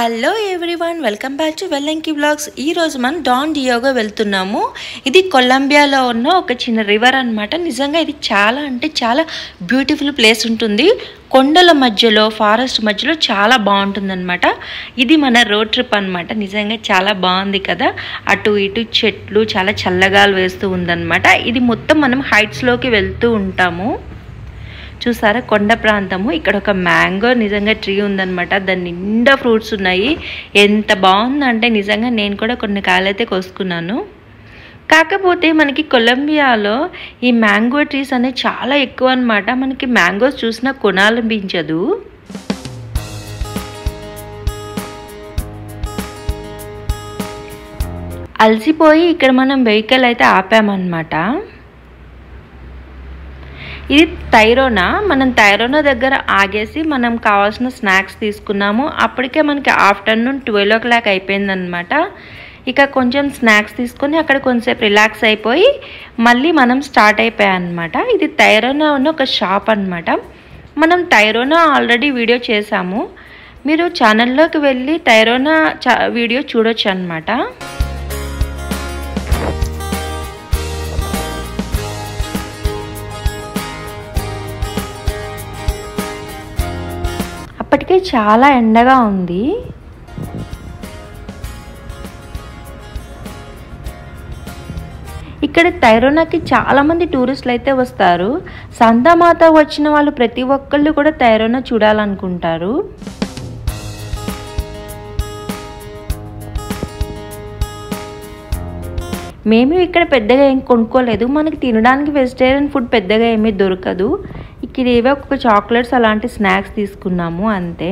Hello everyone, welcome back to Vellanki vlogs. ఈరోజు మనం don Diogo వెళ్తున్నాము. ఇది కొలంబియాలో ఉన్న ఒక చిన్న రివర్ అనమాట. నిజంగా ఇది చాలా అంటే చాలా బ్యూటిఫుల్ ప్లేస్ ఉంటుంది. కొండల మధ్యలో, ఫారెస్ట్ మధ్యలో చాలా బాగుంటుంది అనమాట. ఇది మన రోడ్ ట్రిప్ అనమాట. నిజంగా చాలా బాగుంది కదా. అటు ఇటు చెట్లు, చాలా చల్లగాలు వేస్తూ ఉందన్నమాట. ఇది మొత్తం మనం హైట్స్లోకి వెళ్తూ ఉంటాము. చూసారా కొండ ప్రాంతము. ఇక్కడ ఒక మ్యాంగో నిజంగా ట్రీ ఉందన్నమాట. దాని నిండా ఫ్రూట్స్ ఉన్నాయి. ఎంత బాగుందంటే నిజంగా నేను కూడా కొన్ని కాయలైతే కోసుకున్నాను. కాకపోతే మనకి కొలంబియాలో ఈ మ్యాంగో ట్రీస్ అనేవి చాలా ఎక్కువ అనమాట. మనకి మ్యాంగోస్ చూసినా కొనాలనిపించదు. అలసిపోయి ఇక్కడ మనం వెహికల్ అయితే ఆపామన్నమాట. ఇది తైరోనా. మనం తైరోనా దగ్గర ఆగేసి మనం కావాల్సిన స్నాక్స్ తీసుకున్నాము. అప్పటికే మనకి ఆఫ్టర్నూన్ 12 o'clock అయిపోయిందనమాట. ఇక కొంచెం స్నాక్స్ తీసుకొని అక్కడ కొంచెంసేపు రిలాక్స్ అయిపోయి మళ్ళీ మనం స్టార్ట్ అయిపోయామన్నమాట. ఇది తైరోనా ఉన్న ఒక షాప్ అనమాట. మనం తైరోనా ఆల్రెడీ వీడియో చేసాము. మీరు ఛానల్లోకి వెళ్ళి తైరోనా వీడియో చూడొచ్చు అనమాట. అప్పటికే చాలా ఎండగా ఉంది. ఇక్కడ తైరోనాకి చాలామంది టూరిస్టులు అయితే వస్తారు. సంతామాత వచ్చిన వాళ్ళు ప్రతి ఒక్కళ్ళు కూడా తైరోనా చూడాలనుకుంటారు. మేము ఇక్కడ పెద్దగా ఏం కొనుక్కోలేదు. మనకి తినడానికి వెజిటేరియన్ ఫుడ్ పెద్దగా ఏమీ దొరకదు. ఇక్కడ ఏవో ఒక చాక్లెట్స్ అలాంటి స్నాక్స్ తీసుకున్నాము అంతే.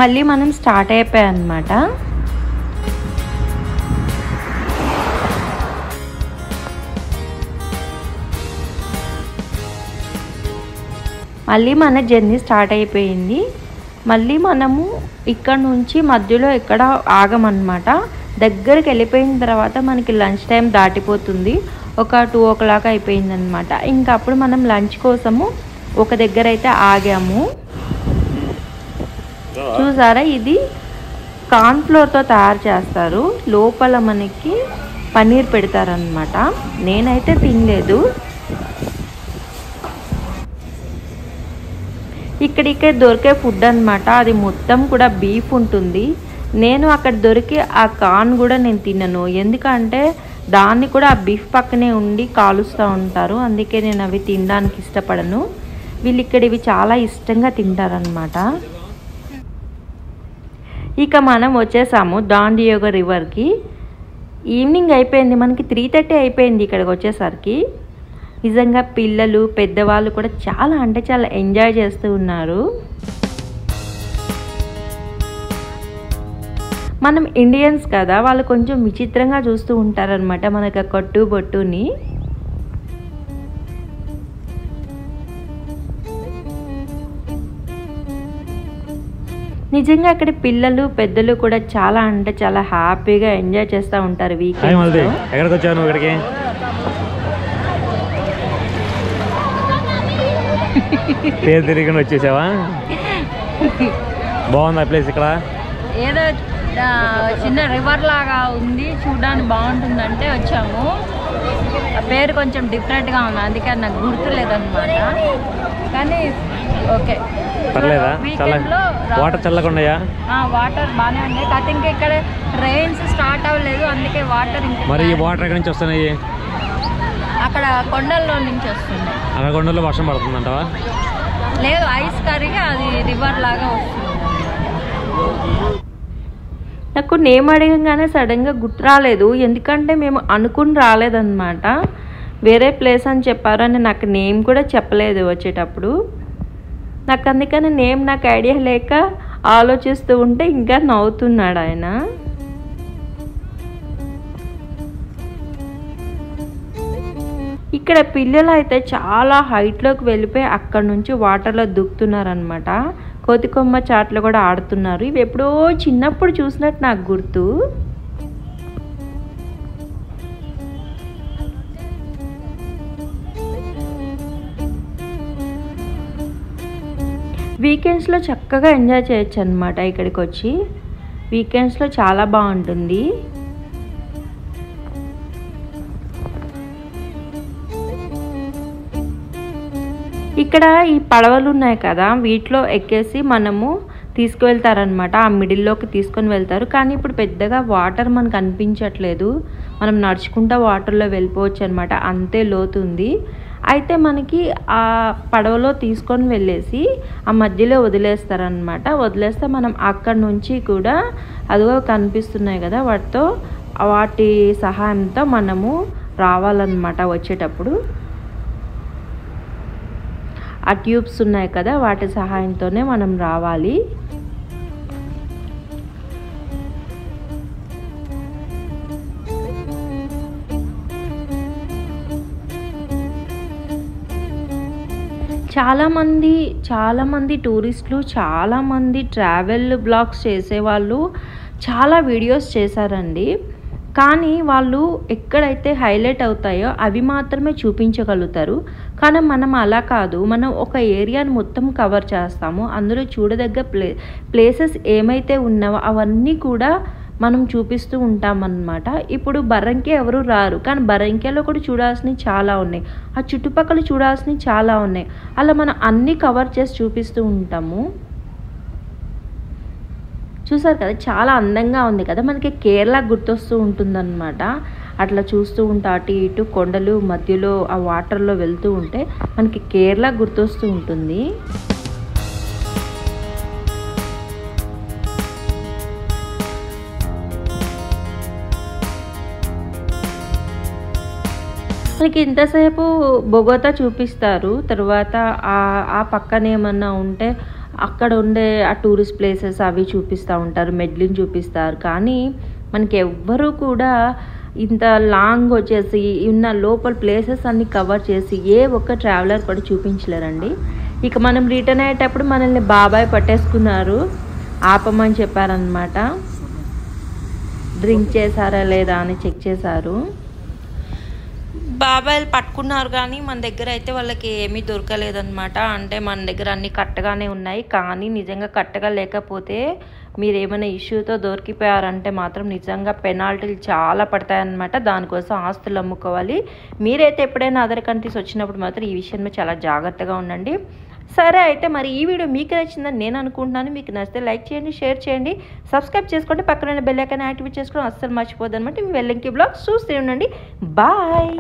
మళ్ళీ మనం స్టార్ట్ అయిపోయాం అన్నమాట. మళ్ళీ మన జర్నీ స్టార్ట్ అయిపోయింది. మళ్ళీ మనము ఇక్కడ నుంచి మధ్యలో ఎక్కడ ఆగమన్నమాట. దగ్గరికి వెళ్ళిపోయిన తర్వాత మనకి లంచ్ టైం దాటిపోతుంది. ఒక 2 o'clock అయిపోయిందనమాట. ఇంకా అప్పుడు మనం లంచ్ కోసము ఒక దగ్గర అయితే ఆగాము. చూసారా, ఇది కార్న్ ఫ్లోర్తో తయారు చేస్తారు. లోపల మనకి పన్నీర్ పెడతారనమాట. నేనైతే తినలేదు. ఇక్కడ దొరికే ఫుడ్ అనమాట. అది మొత్తం కూడా బీఫ్ ఉంటుంది. నేను అక్కడ దొరికి ఆ కార్న్ కూడా నేను తినను. ఎందుకంటే దాన్ని కూడా ఆ బీఫ్ పక్కనే ఉండి కాలుస్తూ ఉంటారు. అందుకే నేను అవి తినడానికి ఇష్టపడను. వీళ్ళు ఇక్కడ ఇవి చాలా ఇష్టంగా తింటారనమాట. ఇక మనం వచ్చేసాము డాన్ డియోగో రివర్కి. ఈవినింగ్ అయిపోయింది. మనకి 3:30 అయిపోయింది ఇక్కడికి వచ్చేసరికి. నిజంగా పిల్లలు, పెద్దవాళ్ళు కూడా చాలా అంటే చాలా ఎంజాయ్ చేస్తూ ఉన్నారు. మనం ఇండియన్స్ కదా, వాళ్ళు కొంచెం విచిత్రంగా చూస్తూ ఉంటారనమాట మనకి కట్టు బొట్టుని. నిజంగా అక్కడ పిల్లలు, పెద్దలు కూడా చాలా అంటే చాలా హ్యాపీగా ఎంజాయ్ చేస్తూ ఉంటారు వీకెండ్. ఎక్కడికి వచ్చాను? ఇక్కడికి పేరు తిరిగి వచ్చేసావా? బాగుంది ఆ ప్లేస్. ఇక్కడ ఏదో చిన్న రివర్ లాగా ఉంది, చూడడానికి బాగుంటుందంటే వచ్చాము. ఆ పేరు కొంచెం డిఫరెంట్గా ఉంది, అందుకే నాకు గుర్తులేదన్నమాట. కానీ ఓకే, పర్లేదా? వాటర్ చల్లగా ఉన్నాయా? వాటర్ బాగానే ఉన్నాయి. కాకపోతే ఇంకా ఇక్కడ రెయిన్స్ స్టార్ట్ అవ్వలేదు, అందుకే వాటర్. మరి ఈ వాటర్ ఎక్కడి నుంచి వస్తున్నాయి? అక్కడ కొండల్లో నుంచి వస్తుంది. అక్కడ కొండల్లో వర్షం పడుతుందంటవా? లేదు, ఐస్ కరిగి అది రివర్ లాగా వస్తుంది. నాకు నేమ్ అడగంగానే సడన్గా గుర్తు రాలేదు. ఎందుకంటే మేము అనుకుని రాలేదన్నమాట. వేరే ప్లేస్ అని చెప్పారు అని నాకు నేమ్ కూడా చెప్పలేదు వచ్చేటప్పుడు. నాకు అందుకని నేమ్ నాకు ఐడియా లేక ఆలోచిస్తూ ఉంటే ఇంకా నవ్వుతున్నాడు ఆయన. ఇక్కడ పిల్లలు అయితే చాలా హైట్లోకి వెళ్ళిపోయి అక్కడ నుంచి వాటర్లో దుక్కుతున్నారనమాట. కోతికొమ్మ చాట్లు కూడా ఆడుతున్నారు. ఇవి ఎప్పుడో చిన్నప్పుడు చూసినట్టు నాకు గుర్తు. వీకెండ్స్లో చక్కగా ఎంజాయ్ చేయొచ్చు అనమాట. ఇక్కడికి వచ్చి వీకెండ్స్లో చాలా బాగుంటుంది. ఇక్కడ ఈ పడవలు ఉన్నాయి కదా, వీటిలో ఎక్కేసి మనము తీసుకువెళ్తారనమాట. ఆ మిడిల్లోకి తీసుకొని వెళ్తారు. కానీ ఇప్పుడు పెద్దగా వాటర్ మనకు అనిపించట్లేదు. మనం నడుచుకుంటా వాటర్లో వెళ్ళిపోవచ్చు అనమాట. అంతే లోతుంది. అయితే మనకి ఆ పడవలో తీసుకొని వెళ్ళేసి ఆ మధ్యలో వదిలేస్తారనమాట. వదిలేస్తే మనం అక్కడి నుంచి కూడా అదిగో కనిపిస్తున్నాయి కదా, వాటి సహాయంతో మనము రావాలన్నమాట. వచ్చేటప్పుడు ఆ ట్యూబ్స్ ఉన్నాయి కదా, వాటి సహాయంతోనే మనం రావాలి. చాలామంది టూరిస్టులు, చాలామంది ట్రావెల్ బ్లాగ్స్ చేసేవాళ్ళు చాలా వీడియోస్ చేశారండి. కానీ వాళ్ళు ఎక్కడైతే హైలైట్ అవుతాయో అవి మాత్రమే చూపించగలుగుతారు. కానీ మనం అలా కాదు. మనం ఒక ఏరియాని మొత్తం కవర్ చేస్తాము. అందులో చూడదగ్గ ప్లేసెస్ ఏమైతే ఉన్నావో అవన్నీ కూడా మనం చూపిస్తూ ఉంటామన్నమాట. ఇప్పుడు బర్రంకి ఎవరు రారు, కానీ బర్రంకిలో కూడా చూడాల్సినవి చాలా ఉన్నాయి. ఆ చుట్టుపక్కల చూడాల్సినవి చాలా ఉన్నాయి. అలా మనం అన్నీ కవర్ చేసి చూపిస్తూ ఉంటాము. చూసారు కదా, చాలా అందంగా ఉంది కదా. మనకి కేరళ గుర్తొస్తూ ఉంటుందన్నమాట. అట్లా చూస్తూ ఉంటే అటు ఇటు కొండలు మధ్యలో ఆ వాటర్లో వెళ్తూ ఉంటే మనకి కేరళ గుర్తొస్తూ ఉంటుంది. మనకి ఇంతసేపు బొగోతా చూపిస్తారు. తర్వాత ఆ పక్కన ఏమన్నా ఉంటే అక్కడ ఉండే ఆ టూరిస్ట్ ప్లేసెస్ అవి చూపిస్తూ ఉంటారు. మెడ్లిన్ చూపిస్తారు. కానీ మనకి ఎవ్వరూ కూడా ఇంత లాంగ్ వచ్చేసి ఉన్న లోపల ప్లేసెస్ అన్నీ కవర్ చేసి ఏ ఒక్క ట్రావెలర్ కూడా చూపించలేరండి. ఇక మనం రిటర్న్ అయ్యేటప్పుడు మనల్ని బాబాయ్ పట్టేసుకున్నారు. ఆపమని చెప్పారనమాట. డ్రింక్ చేశారా లేదా అని చెక్ చేశారు. బాబాయిలు పట్టుకున్నారు కానీ మన దగ్గర అయితే వాళ్ళకి ఏమీ దొరకలేదన్నమాట. అంటే మన దగ్గర అన్నీ కరెక్ట్గానే ఉన్నాయి. కానీ నిజంగా కరెక్ట్గా లేకపోతే మీరు ఏమైనా ఇష్యూతో దొరికిపోయారంటే మాత్రం నిజంగా పెనాల్టీలు చాలా పడతాయన్నమాట. దానికోసం ఆస్తులు అమ్ముకోవాలి. మీరైతే ఎప్పుడైనా అదర్ కంట్రీస్ వచ్చినప్పుడు మాత్రం ఈ విషయంలో చాలా జాగ్రత్తగా ఉండండి. సరే, అయితే మరి ఈ వీడియో మీకు నచ్చిందని నేను అనుకుంటున్నాను. మీకు నచ్చితే లైక్ చేయండి, షేర్ చేయండి, సబ్స్క్రైబ్ చేసుకోండి, పక్కన బెల్ ఐకాన్ యాక్టివేట్ చేసుకోవడం అస్సలు మర్చిపోద్దు అనమాట. మీ వెల్లంకి బ్లాగ్స్ చూస్తూ ఉండండి. బాయ్.